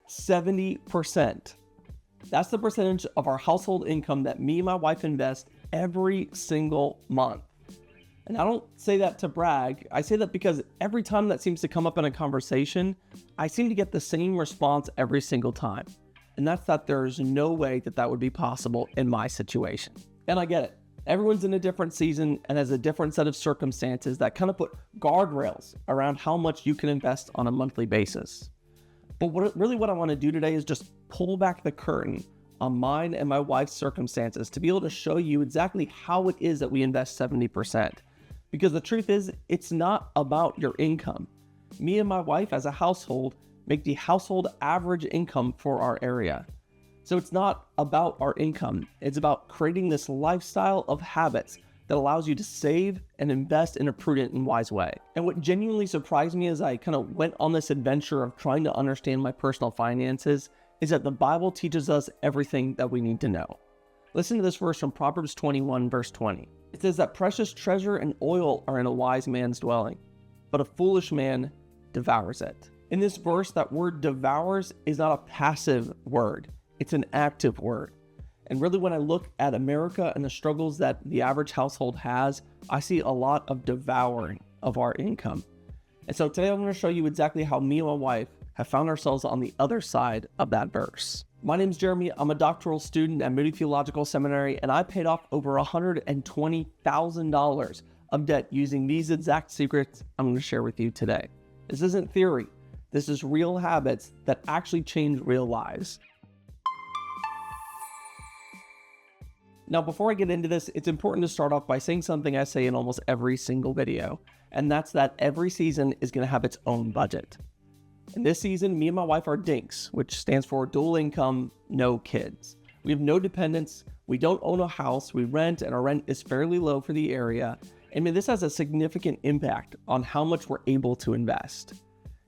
70%. That's the percentage of our household income that me and my wife invest every single month. And I don't say that to brag. I say that because every time that seems to come up in a conversation, I seem to get the same response every single time. And that's that there's no way that that would be possible in my situation. And I get it. Everyone's in a different season and has a different set of circumstances that kind of put guardrails around how much you can invest on a monthly basis. But what I want to do today is just pull back the curtain on mine and my wife's circumstances to be able to show you exactly how it is that we invest 70%. Because the truth is, it's not about your income. Me and my wife as a household make the household average income for our area. So it's not about our income. It's about creating this lifestyle of habits that allows you to save and invest in a prudent and wise way. And what genuinely surprised me as I kind of went on this adventure of trying to understand my personal finances is that the Bible teaches us everything that we need to know. Listen to this verse from Proverbs 21, verse 20. It says that precious treasure and oil are in a wise man's dwelling, but a foolish man devours it. In this verse, that word devours is not a passive word. It's an active word. And really, when I look at America and the struggles that the average household has, I see a lot of devouring of our income. And so today I'm going to show you exactly how me and my wife have found ourselves on the other side of that verse. My name's Jeremy. I'm a doctoral student at Moody Theological Seminary, and I paid off over $120,000 of debt using these exact secrets I'm going to share with you today. This isn't theory. This is real habits that actually change real lives. Now, before I get into this, it's important to start off by saying something I say in almost every single video, and that's that every season is going to have its own budget. In this season, me and my wife are DINKs, which stands for dual income, no kids. We have no dependents, we don't own a house, we rent, and our rent is fairly low for the area. I mean, this has a significant impact on how much we're able to invest.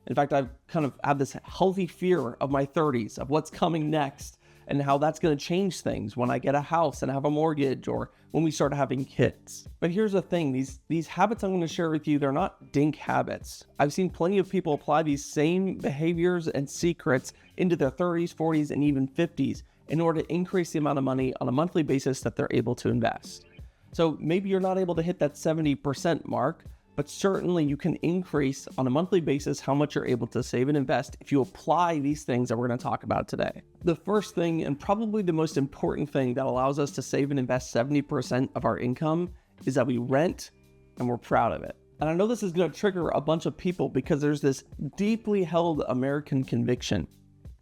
In fact, I've kind of had this healthy fear of my 30s, of what's coming next, and how that's going to change things when I get a house and have a mortgage or when we start having kids. But here's the thing, these habits I'm going to share with you, they're not DINK habits. I've seen plenty of people apply these same behaviors and secrets into their 30s, 40s, and even 50s in order to increase the amount of money on a monthly basis that they're able to invest. So maybe you're not able to hit that 70% mark, but certainly you can increase on a monthly basis how much you're able to save and invest if you apply these things that we're going to talk about today. The first thing, and probably the most important thing that allows us to save and invest 70% of our income, is that we rent and we're proud of it. And I know this is going to trigger a bunch of people because there's this deeply held American conviction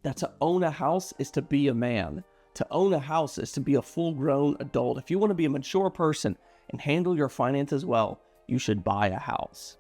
that to own a house is to be a man. To own a house is to be a full-grown adult. If you want to be a mature person and handle your finances well, you should buy a house.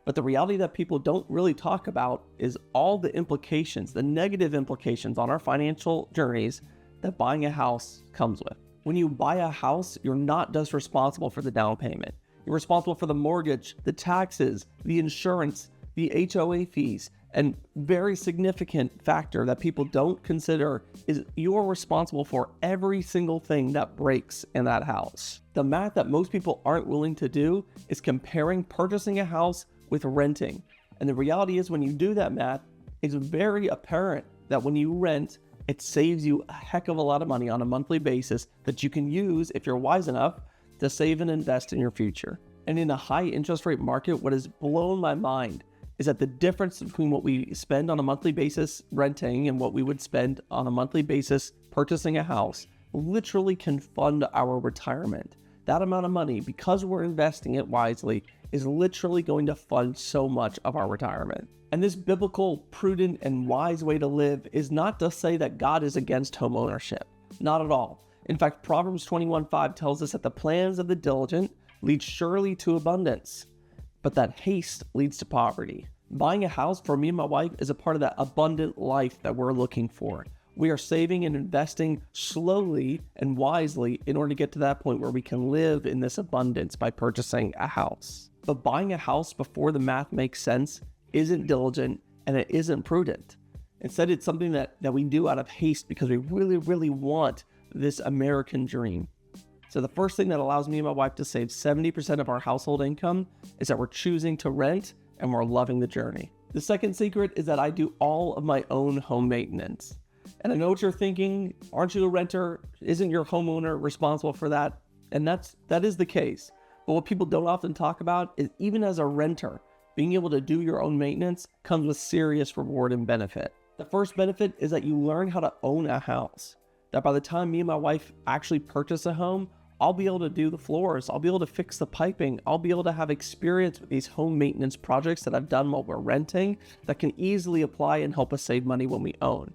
But the reality that people don't really talk about is all the implications, the negative implications on our financial journeys that buying a house comes with. When you buy a house, you're not just responsible for the down payment. You're responsible for the mortgage, the taxes, the insurance, the HOA fees, and very significant factor that people don't consider is you're responsible for every single thing that breaks in that house. The math that most people aren't willing to do is comparing purchasing a house with renting. And the reality is when you do that math, it's very apparent that when you rent, it saves you a heck of a lot of money on a monthly basis that you can use, if you're wise enough, to save and invest in your future. And in a high interest rate market, what has blown my mind is that the difference between what we spend on a monthly basis renting and what we would spend on a monthly basis purchasing a house literally can fund our retirement. That amount of money, because we're investing it wisely, is literally going to fund so much of our retirement. And this biblical, prudent, and wise way to live is not to say that God is against home ownership. Not at all. In fact, Proverbs 21:5 tells us that the plans of the diligent lead surely to abundance, but that haste leads to poverty. Buying a house for me and my wife is a part of that abundant life that we're looking for. We are saving and investing slowly and wisely in order to get to that point where we can live in this abundance by purchasing a house. But buying a house before the math makes sense isn't diligent and it isn't prudent. Instead, it's something that we do out of haste because we really, really want this American dream. So the first thing that allows me and my wife to save 70% of our household income is that we're choosing to rent and we're loving the journey. The second secret is that I do all of my own home maintenance. And I know what you're thinking, aren't you a renter? Isn't your homeowner responsible for that? And that is the case. But what people don't often talk about is even as a renter, being able to do your own maintenance comes with serious reward and benefit. The first benefit is that you learn how to own a house. That by the time me and my wife actually purchase a home, I'll be able to do the floors, I'll be able to fix the piping, I'll be able to have experience with these home maintenance projects that I've done while we're renting that can easily apply and help us save money when we own.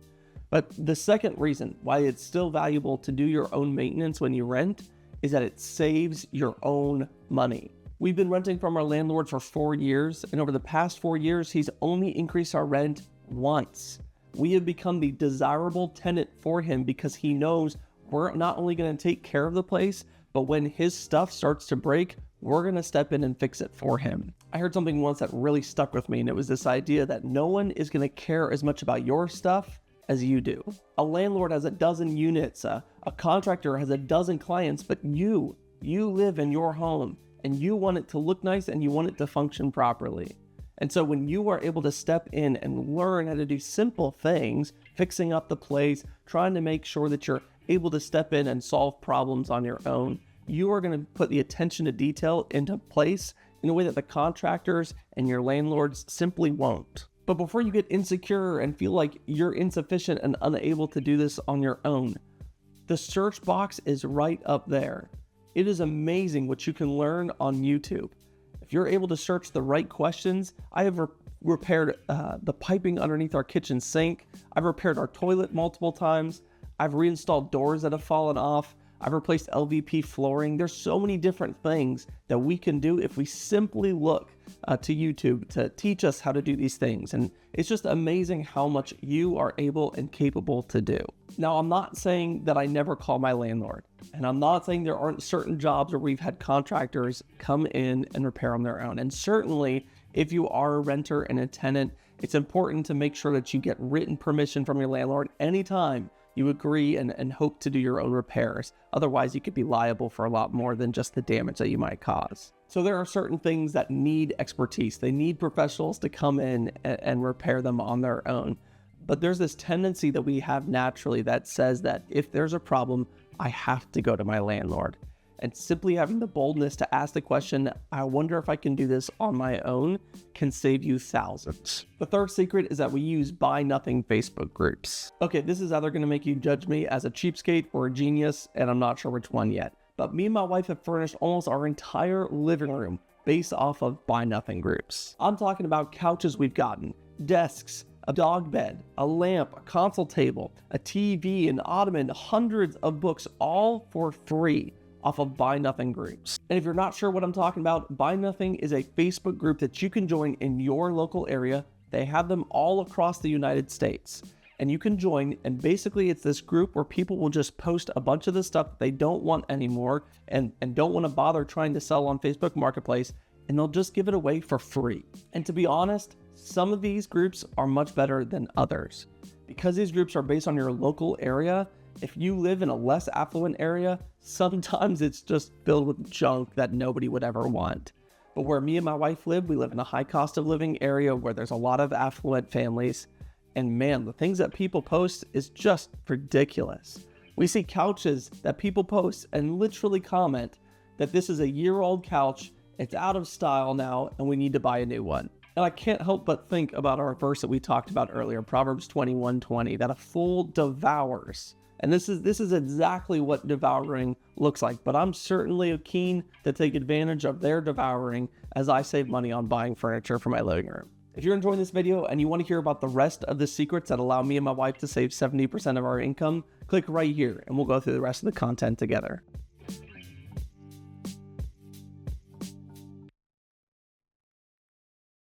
But the second reason why it's still valuable to do your own maintenance when you rent is that it saves your own money. We've been renting from our landlord for 4 years, and over the past 4 years, he's only increased our rent once. We have become the desirable tenant for him because he knows we're not only going to take care of the place, but when his stuff starts to break, we're going to step in and fix it for him. I heard something once that really stuck with me, and it was this idea that no one is going to care as much about your stuff as you do. A landlord has a dozen units, a contractor has a dozen clients, but you live in your home and you want it to look nice and you want it to function properly. And so when you are able to step in and learn how to do simple things, fixing up the place, trying to make sure that you're able to step in and solve problems on your own, you are going to put the attention to detail into place in a way that the contractors and your landlords simply won't. But before you get insecure and feel like you're insufficient and unable to do this on your own, the search box is right up there. It is amazing what you can learn on YouTube. If you're able to search the right questions, I have repaired the piping underneath our kitchen sink. I've repaired our toilet multiple times. I've reinstalled doors that have fallen off. I've replaced LVP flooring. There's so many different things that we can do if we simply look to YouTube to teach us how to do these things. And it's just amazing how much you are able and capable to do. Now, I'm not saying that I never call my landlord, and I'm not saying there aren't certain jobs where we've had contractors come in and repair on their own. And certainly, if you are a renter and a tenant, it's important to make sure that you get written permission from your landlord anytime you agree and hope to do your own repairs. Otherwise, you could be liable for a lot more than just the damage that you might cause. So there are certain things that need expertise. They need professionals to come in and repair them on their own. But there's this tendency that we have naturally that says that if there's a problem, I have to go to my landlord. And simply having the boldness to ask the question, I wonder if I can do this on my own, can save you thousands. The third secret is that we use buy nothing Facebook groups. Okay, this is either going to make you judge me as a cheapskate or a genius, and I'm not sure which one yet. But me and my wife have furnished almost our entire living room based off of buy nothing groups. I'm talking about couches we've gotten, desks, a dog bed, a lamp, a console table, a TV, an ottoman, hundreds of books, all for free off of Buy Nothing groups. And if you're not sure what I'm talking about, Buy Nothing is a Facebook group that you can join in your local area. They have them all across the United States. And you can join, and basically it's this group where people will just post a bunch of the stuff that they don't want anymore and don't want to bother trying to sell on Facebook Marketplace, and they'll just give it away for free. And to be honest, some of these groups are much better than others. Because these groups are based on your local area, if you live in a less affluent area, sometimes it's just filled with junk that nobody would ever want. But where me and my wife live, we live in a high cost of living area where there's a lot of affluent families. And man, the things that people post is just ridiculous. We see couches that people post and literally comment that this is a year-old couch, it's out of style now, and we need to buy a new one. And I can't help but think about our verse that we talked about earlier, Proverbs 21:20, that a fool devours. And this is exactly what devouring looks like, but I'm certainly keen to take advantage of their devouring as I save money on buying furniture for my living room. If you're enjoying this video and you want to hear about the rest of the secrets that allow me and my wife to save 70% of our income, click right here and we'll go through the rest of the content together.